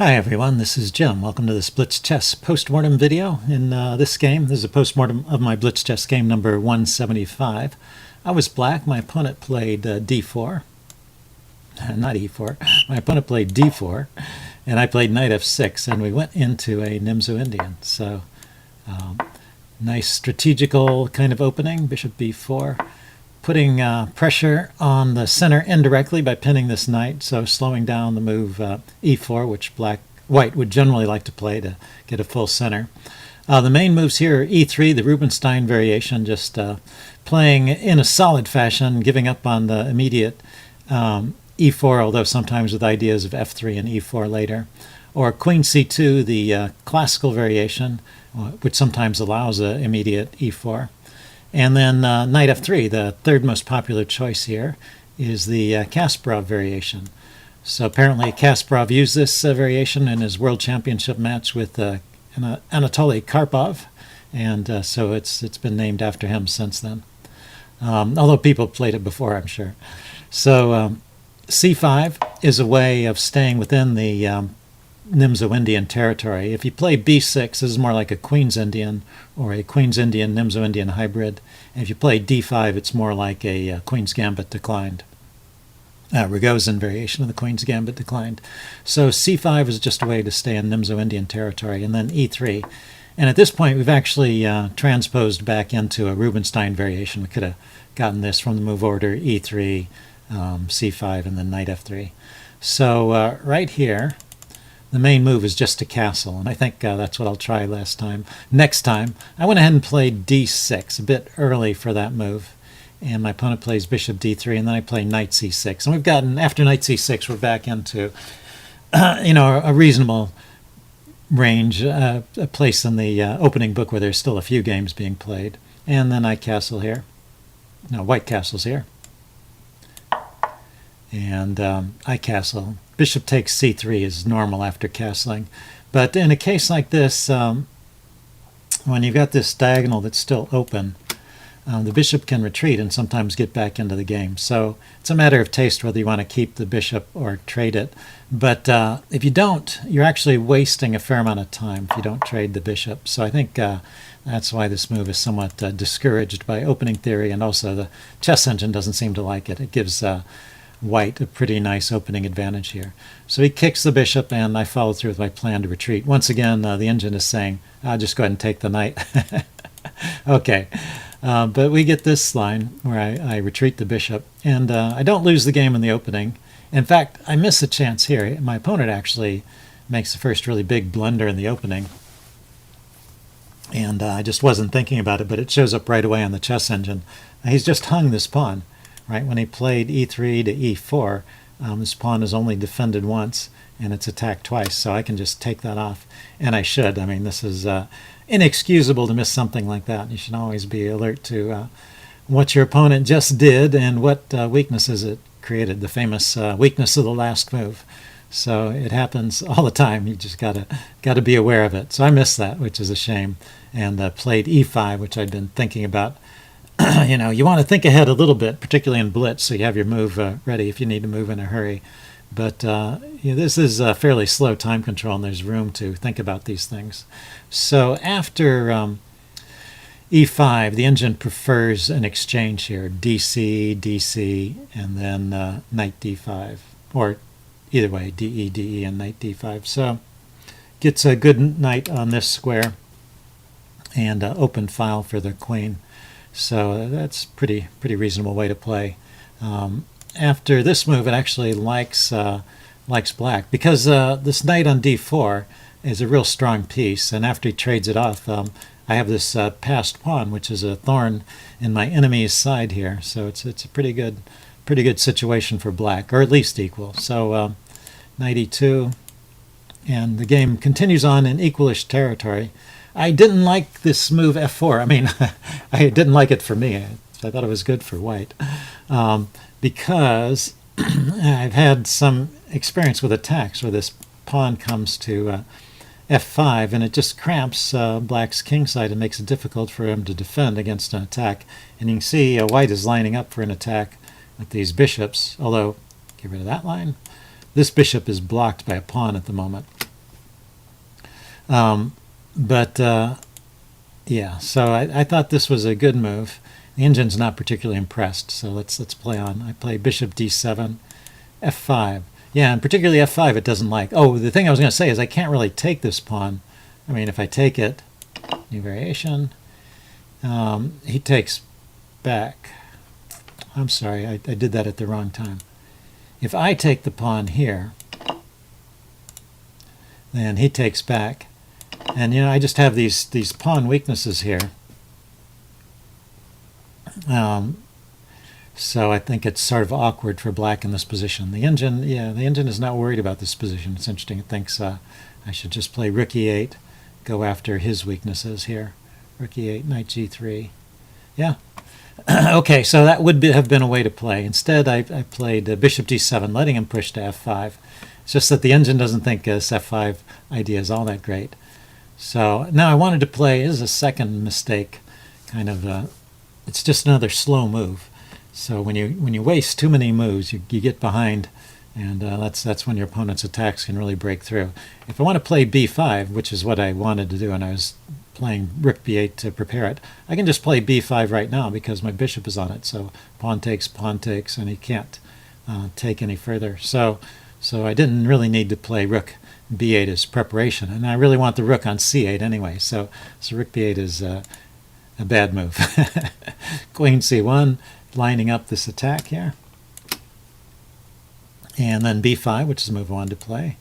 Hi everyone, this is Jim. Welcome to this Blitz chess postmortem video. In this game, this is a postmortem of my Blitz chess game number 175. I was black. My opponent played d4. Not e4. My opponent played d4, and I played knight f6, and we went into a Nimzo-Indian. So, nice strategical kind of opening, bishop b4. Putting pressure on the center indirectly by pinning this knight, so slowing down the move e4, which white would generally like to play to get a full center. The main moves here are e3, the Rubinstein variation, just playing in a solid fashion, giving up on the immediate e4, although sometimes with ideas of f3 and e4 later. Or queen c2, the classical variation, which sometimes allows an immediate e4. And then knight f3, the third most popular choice here, is the Kasparov variation. So apparently Kasparov used this variation in his world championship match with Anatoly Karpov, and so it's been named after him since then. Although people played it before, I'm sure. So c5 is a way of staying within the Nimzo-Indian territory. If you play b6, this is more like a Queen's Indian or a Queen's Indian Nimzo-Indian hybrid. And if you play d5, it's more like a Queen's Gambit declined. Rogozin variation of the Queen's Gambit declined. So c5 is just a way to stay in Nimzo-Indian territory, and then e3. And at this point, we've actually transposed back into a Rubinstein variation. We could have gotten this from the move order e3, c5, and then knight f3. So right here, the main move is just to castle, and I think that's what I'll try next time. I went ahead and played d6, a bit early for that move, and my opponent plays bishop d3, and then I play knight c6. And we've gotten, after knight c6, we're back into, a reasonable range, a place in the opening book where there's still a few games being played. And then I castle here. No, white castles here. And I castle. Bishop takes c3 is normal after castling. But in a case like this, when you've got this diagonal that's still open, the bishop can retreat and sometimes get back into the game. So it's a matter of taste whether you want to keep the bishop or trade it. But if you don't, you're actually wasting a fair amount of time if you don't trade the bishop. So I think that's why this move is somewhat discouraged by opening theory, and also the chess engine doesn't seem to like it. It gives white a pretty nice opening advantage here. So he kicks the bishop, and I follow through with my plan to retreat. Once again, the engine is saying, I'll just go ahead and take the knight. Okay, but we get this line where I retreat the bishop, and I don't lose the game in the opening. In fact, I miss a chance here. My opponent actually makes the first really big blunder in the opening, and I just wasn't thinking about it, but it shows up right away on the chess engine. He's just hung this pawn. Right, when he played e3 to e4, this pawn is only defended once, and it's attacked twice, so I can just take that off, and I should. I mean, this is inexcusable to miss something like that. You should always be alert to what your opponent just did and what weaknesses it created, the famous weakness of the last move. So it happens all the time. You just gotta be aware of it. So I missed that, which is a shame, and played e5, which I'd been thinking about. You want to think ahead a little bit, particularly in Blitz, so you have your move ready if you need to move in a hurry. But this is fairly slow time control, and there's room to think about these things. So after e5, the engine prefers an exchange here, dc, dc, and then knight d5, or either way, de, de, and knight d5. So gets a good knight on this square, and open file for the queen. So that's pretty reasonable way to play. After this move, it actually likes black, because this knight on d4 is a real strong piece, and after he trades it off, I have this passed pawn, which is a thorn in my enemy's side here. So it's a pretty good situation for black, or at least equal. So knight e2, and the game continues on in equalish territory. I didn't like this move f4. I mean, I didn't like it for me. I thought it was good for white, because I've had some experience with attacks where this pawn comes to f5, and it just cramps black's king side and makes it difficult for him to defend against an attack. And you can see white is lining up for an attack with these bishops, although, get rid of that line. This bishop is blocked by a pawn at the moment. But yeah, so I thought this was a good move. The engine's not particularly impressed, so let's play on. I play bishop d7, f5. Yeah, and particularly f5 it doesn't like. Oh, the thing I was going to say is I can't really take this pawn. I mean, if I take it, new variation, he takes back. I'm sorry, I did that at the wrong time. If I take the pawn here, then he takes back. And, you know, I just have these pawn weaknesses here. So I think it's sort of awkward for black in this position. The engine is not worried about this position. It's interesting. It thinks I should just play rook e8, go after his weaknesses here. Rook e8, knight g3. Yeah. Okay, so that would have been a way to play. Instead, I played bishop d7, letting him push to f5. It's just that the engine doesn't think this f5 idea is all that great. So now I wanted to play, this is a second mistake, kind of, it's just another slow move. So when you waste too many moves, you get behind, and that's when your opponent's attacks can really break through. If I want to play b5, which is what I wanted to do, and I was playing rook b8 to prepare it, I can just play b5 right now because my bishop is on it. So pawn takes, and he can't take any further. So I didn't really need to play rook b8 as preparation, and I really want the rook on c8 anyway. So rook b8 is a bad move. Queen c1, lining up this attack here, and then b5, which is the move I wanted to play,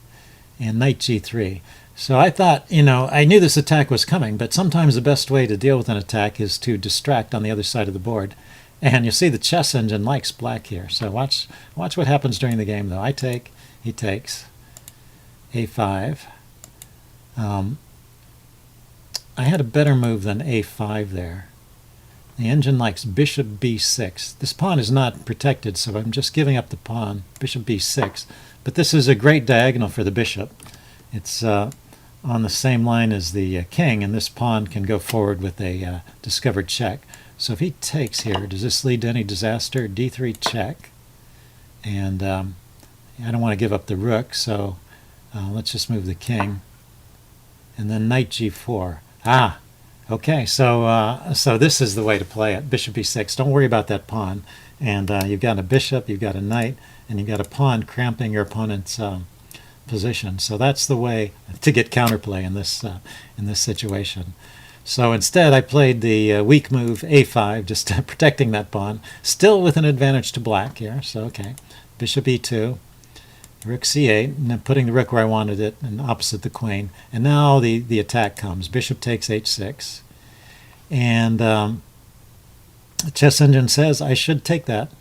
and knight g3. So I thought, you know, I knew this attack was coming, but sometimes the best way to deal with an attack is to distract on the other side of the board. And you see the chess engine likes black here. So watch what happens during the game, though. I take, he takes, a5. I had a better move than a5 there. The engine likes bishop b6. This pawn is not protected, so I'm just giving up the pawn, bishop b6. But this is a great diagonal for the bishop. It's on the same line as the king, and this pawn can go forward with a discovered check. So if he takes here, does this lead to any disaster? d3 check. And I don't want to give up the rook, so let's just move the king. And then knight g4. Ah, okay, so this is the way to play it. Bishop b6. Don't worry about that pawn. And you've got a bishop, you've got a knight, and you've got a pawn cramping your opponent's position. So that's the way to get counterplay in this situation. So instead, I played the weak move a5, just protecting that pawn, still with an advantage to black here. So okay, bishop e2, rook c8, and then putting the rook where I wanted it, and opposite the queen. And now the attack comes. Bishop takes h6, and the chess engine says I should take that.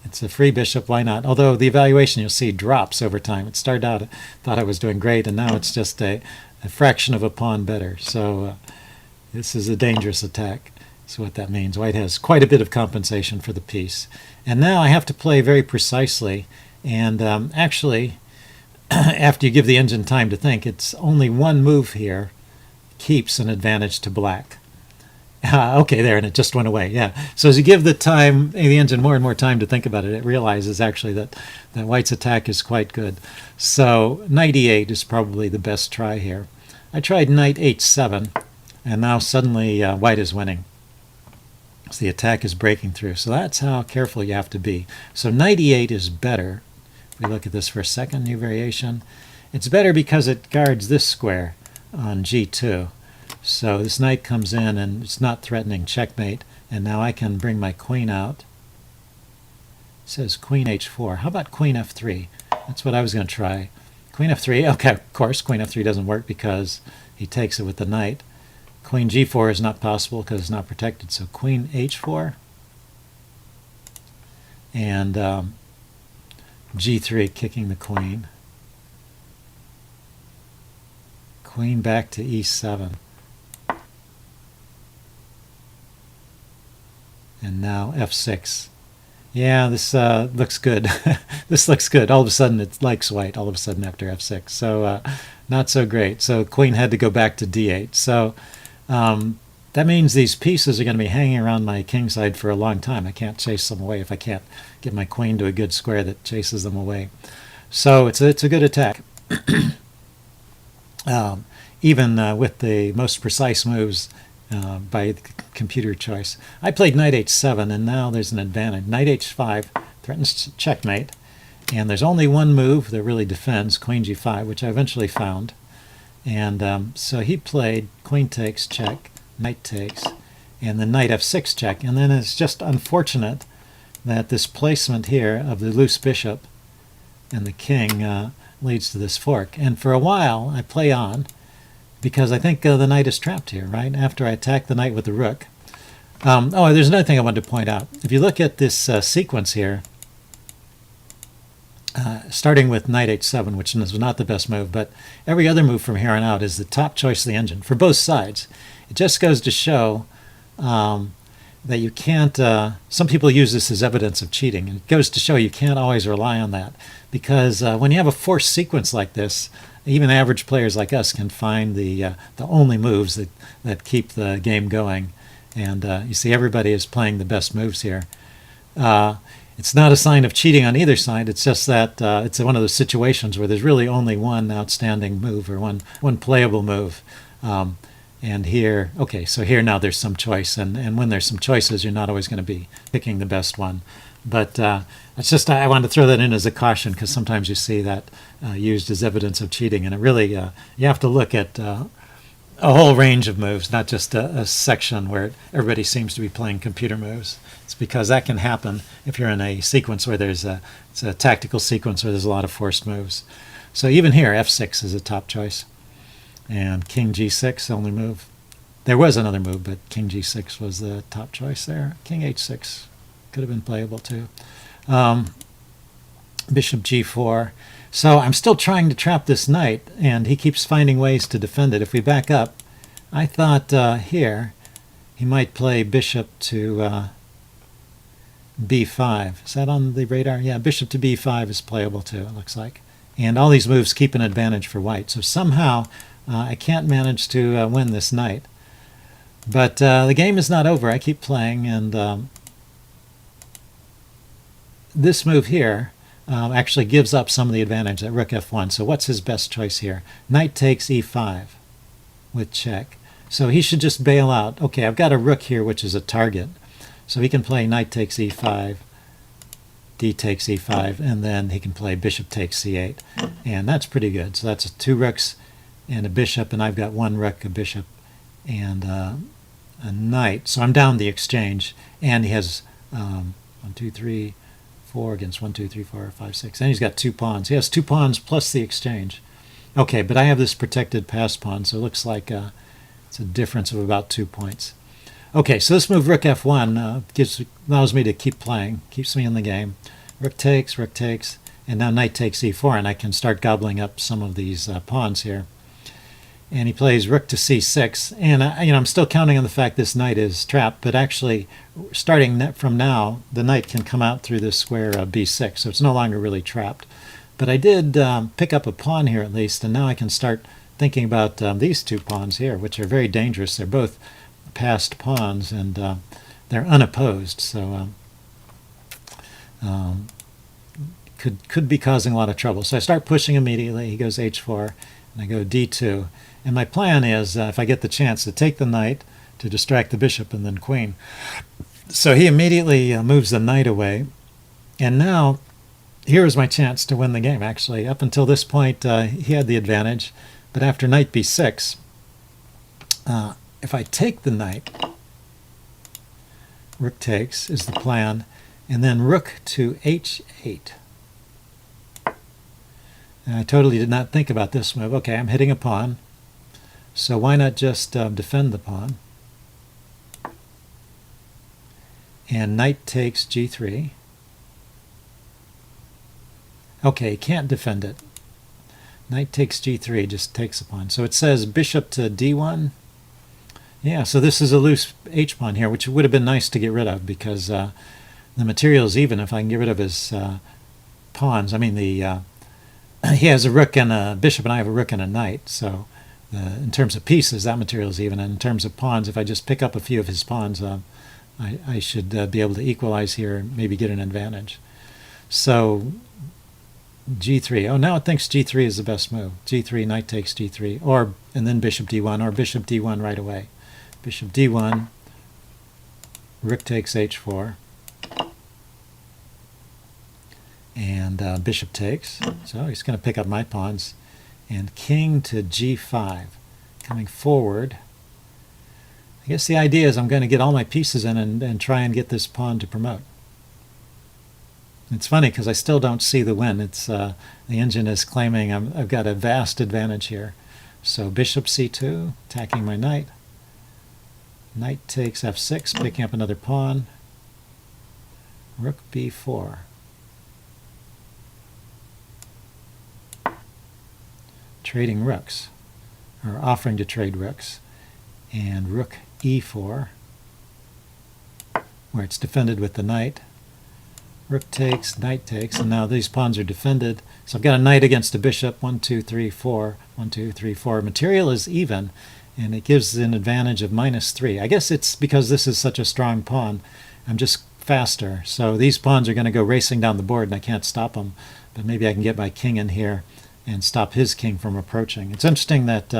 It's a free bishop, why not? Although the evaluation, you'll see, drops over time. It started out, I thought I was doing great, and now it's just a fraction of a pawn better. So this is a dangerous attack. That's what that means. White has quite a bit of compensation for the piece. And now I have to play very precisely. And actually, after you give the engine time to think, it's only one move here keeps an advantage to black. Okay, there, and it just went away. Yeah. So as you give the engine more and more time to think about it, it realizes actually that White's attack is quite good. So knight e8 is probably the best try here. I tried knight h7, and now suddenly White is winning. So the attack is breaking through. So that's how careful you have to be. So knight e8 is better. If we look at this for a second, new variation. It's better because it guards this square on g2. So this knight comes in and it's not threatening checkmate, and now I can bring my queen out. It says queen h4. How about queen f3? That's what I was going to try. Queen f3, okay, of course queen f3 doesn't work because he takes it with the knight. Queen g4 is not possible because it's not protected, so queen h4. And g3, kicking the queen. Queen back to e7. And now f6. Yeah, this looks good. This looks good. All of a sudden it likes White, all of a sudden after f6. So not so great. So queen had to go back to d8. So that means these pieces are going to be hanging around my kingside for a long time. I can't chase them away if I can't get my queen to a good square that chases them away. So it's a good attack. even with the most precise moves by the computer choice. I played knight h7, and now there's an advantage. Knight h5 threatens checkmate, and there's only one move that really defends, queen g5, which I eventually found. And so he played queen takes, check, knight takes, and then knight f6 check. And then it's just unfortunate that this placement here of the loose bishop and the king leads to this fork. And for a while I play on, because I think the knight is trapped here, right? After I attack the knight with the rook. Oh, there's another thing I wanted to point out. If you look at this sequence here, starting with knight h7, which is not the best move, but every other move from here on out is the top choice of the engine for both sides. It just goes to show that you can't, some people use this as evidence of cheating, and it goes to show you can't always rely on that, because when you have a forced sequence like this, even average players like us can find the only moves that keep the game going. And you see everybody is playing the best moves here. It's not a sign of cheating on either side. It's just that it's one of those situations where there's really only one outstanding move, or one playable move. And here, okay, so here now there's some choice, and when there's some choices, you're not always going to be picking the best one. But it's just, I wanted to throw that in as a caution, because sometimes you see that used as evidence of cheating, and it really, you have to look at a whole range of moves, not just a section where everybody seems to be playing computer moves. It's because that can happen if you're in a sequence where it's a tactical sequence where there's a lot of forced moves. So even here, f6 is a top choice. And king g6, only move. There was another move, but king g6 was the top choice there. King h6 could have been playable too. Bishop g4. So I'm still trying to trap this knight, and he keeps finding ways to defend it. If we back up, I thought here he might play bishop to b5. Is that on the radar? Yeah, bishop to b5 is playable too, it looks like. And all these moves keep an advantage for white. So somehow I can't manage to win this knight. But the game is not over. I keep playing, and this move here actually gives up some of the advantage at rook f1. So what's his best choice here? Knight takes e5 with check. So he should just bail out. Okay, I've got a rook here, which is a target. So he can play knight takes e5, d takes e5, and then he can play bishop takes c8. And that's pretty good. So that's two rooks and a bishop, and I've got one rook, a bishop, and a knight. So I'm down the exchange, and he has 1, 2, 3, 4 against 1, 2, 3, 4, 5, 6. And he's got two pawns. He has two pawns plus the exchange. Okay, but I have this protected pass pawn, so it looks like it's a difference of about 2 points. Okay, so this move rook f1 allows me to keep playing, keeps me in the game. Rook takes, and now knight takes e4, and I can start gobbling up some of these pawns here. And he plays rook to c6, and I'm still counting on the fact this knight is trapped, but actually starting from now, the knight can come out through this square b6, so it's no longer really trapped. But I did pick up a pawn here at least, and now I can start thinking about these two pawns here, which are very dangerous. They're both passed pawns, and they're unopposed, so could be causing a lot of trouble. So I start pushing immediately. He goes h4, and I go d2. And my plan is, if I get the chance, to take the knight to distract the bishop and then queen. So he immediately moves the knight away. And now, here is my chance to win the game, actually. Up until this point, he had the advantage. But after knight b6, if I take the knight, rook takes is the plan, and then rook to h8. And I totally did not think about this move. Okay, I'm hitting a pawn. So why not just defend the pawn? And knight takes g3. Okay, you can't defend it. Knight takes g3, just takes the pawn. So it says bishop to d1. Yeah, so this is a loose h-pawn here, which would have been nice to get rid of, because the material is even if I can get rid of his pawns. I mean, he has a rook and a bishop, and I have a rook and a knight. So in terms of pieces, that material is even. And in terms of pawns, if I just pick up a few of his pawns, I should be able to equalize here and maybe get an advantage. So G3. Oh, now it thinks G3 is the best move. G3, knight takes G3, and then bishop D1, or bishop D1 right away. Bishop D1, rook takes H4, and bishop takes. So he's going to pick up my pawns, and king to G5, coming forward. I guess the idea is I'm going to get all my pieces in and try and get this pawn to promote. It's funny because I still don't see the win. It's the engine is claiming I've got a vast advantage here. So bishop C2, attacking my knight. Knight takes F6, picking up another pawn. Rook B4. Trading rooks, or offering to trade rooks. And rook E4, where it's defended with the knight. Rook takes, knight takes, and now these pawns are defended. So I've got a knight against a bishop. 1, 2, 3, 4. 1, 2, 3, 4. Material is even, and it gives an advantage of -3. I guess it's because this is such a strong pawn. I'm just faster. So these pawns are going to go racing down the board, and I can't stop them. But maybe I can get my king in here and stop his king from approaching. It's interesting that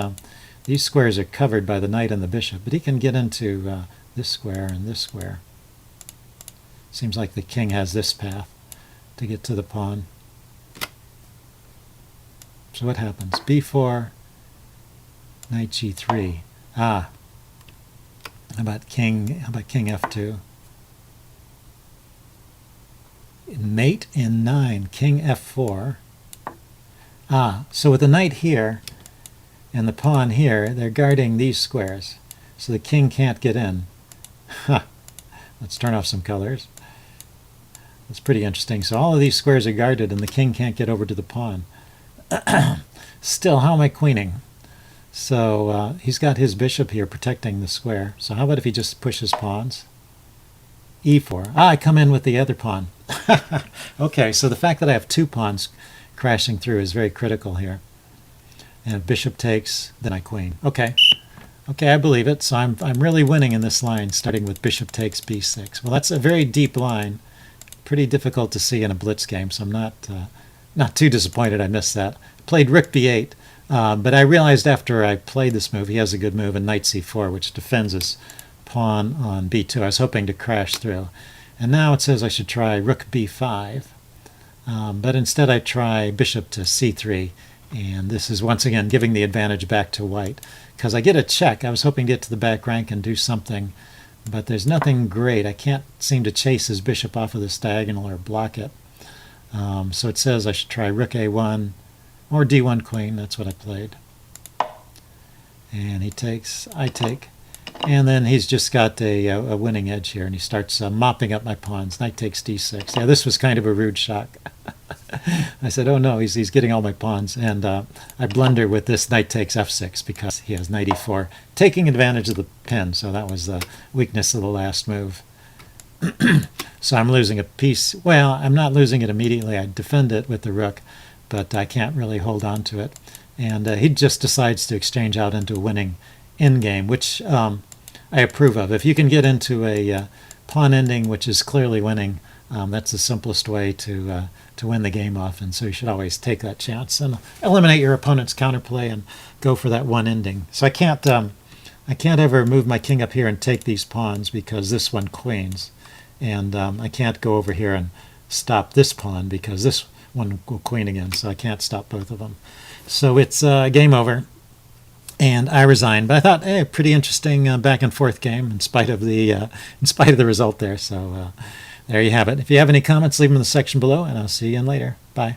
these squares are covered by the knight and the bishop, but he can get into this square and this square. Seems like the king has this path to get to the pawn. So what happens? B4, knight G3. How about king F2? Mate in 9, king F4. So with the knight here and the pawn here, they're guarding these squares. So the king can't get in. Let's turn off some colors. That's pretty interesting. So all of these squares are guarded and the king can't get over to the pawn. Still, how am I queening? So he's got his bishop here protecting the square. So how about if he just pushes pawns? E4. I come in with the other pawn. Okay, so the fact that I have two pawns crashing through is very critical here. And if bishop takes, then I queen. Okay, I believe it. So I'm really winning in this line, starting with bishop takes B6. Well, that's a very deep line. Pretty difficult to see in a blitz game, so I'm not too disappointed I missed that. Played rook B8, but I realized after I played this move, he has a good move in knight C4, which defends his pawn on B2. I was hoping to crash through. And now it says I should try rook B5, but instead I try bishop to C3, and this is once again giving the advantage back to white. Because I get a check. I was hoping to get to the back rank and do something, but there's nothing great. I can't seem to chase his bishop off of this diagonal or block it. So it says I should try rook A1 or D1 queen. That's what I played. And he takes, I take. And then he's just got a winning edge here, and he starts mopping up my pawns. Knight takes D6. Yeah, this was kind of a rude shock. I said, oh no, he's getting all my pawns. And I blunder with this knight takes F6 because he has knight E4, taking advantage of the pin. So that was the weakness of the last move. So I'm losing a piece. Well, I'm not losing it immediately. I defend it with the rook, but I can't really hold on to it. And he just decides to exchange out into a winning endgame, which I approve of. If you can get into a pawn ending which is clearly winning, that's the simplest way to win the game often. So you should always take that chance and eliminate your opponent's counterplay and go for that one ending. So I can't ever move my king up here and take these pawns because this one queens, and I can't go over here and stop this pawn because this one will queen again. So I can't stop both of them. So it's game over. And I resigned, but I thought, hey, pretty interesting back and forth game in spite of the result there. So there you have it. If you have any comments, leave them in the section below, and I'll see you in later. Bye.